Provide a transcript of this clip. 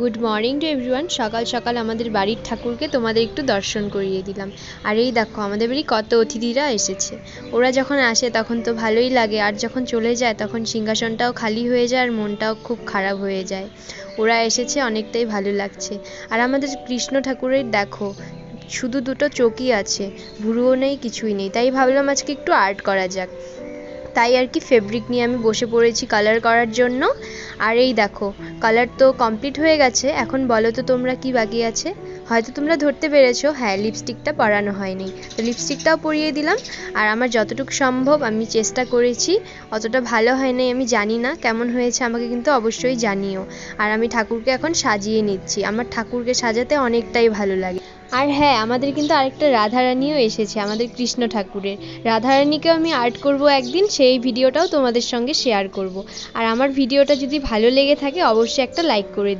Good morning to everyone. সকাল সকাল আমাদের বাড়ির ঠাকুরকে তোমাদের একটু দর্শন করিয়ে দিলাম। আর এই দেখো আমাদের বাড়ি কত অতিথিরা এসেছে। ওরা যখন আসে তখন তো ভালোই লাগে, আর যখন চলে যায় তখন সিংহাসনটাও খালি হয়ে যায় আর মনটাও খুব খারাপ হয়ে যায়। ওরা এসেছে অনেকটাই ভালো লাগছে। আর আমাদের কৃষ্ণ ঠাকুরের দেখো শুধু দুটো চোখই আছে, ভুরুও নেই, কিছুই নেই। তাই ভাবলাম আজকে একটু আর্ট করা যাক। তাই আর কি ফেব্রিক নিয়ে আমি বসে পড়েছি কালার করার জন্য। আর এই দেখো কালার তো কমপ্লিট হয়ে গেছে। এখন বলো তো তোমরা কি বাকি আছে? হয়তো তোমরা ধরতে পেরেছো, হ্যাঁ লিপস্টিকটা পরানো হয়নি, তো লিপস্টিকটাও পরিয়ে দিলাম। আর আমার যতটুকু সম্ভব আমি চেষ্টা করেছি। অতটা ভালো হয় নাই, আমি জানি না কেমন হয়েছে, আমাকে কিন্তু অবশ্যই জানিও। আর আমি ঠাকুরকে এখন সাজিয়ে নিচ্ছি। আমার ঠাকুরকে সাজাতে অনেকটাই ভালো লাগে। আর হ্যাঁ, আমাদের কিন্তু আরেকটা রাধারানীও এসেছে, আমাদের কৃষ্ণ ঠাকুরের। রাধারানীকেও আমি আর্ট করব একদিন, সেই ভিডিওটাও তোমাদের সঙ্গে শেয়ার করব। আর আমার ভিডিওটা যদি ভালো লেগে থাকে অবশ্যই একটা লাইক করে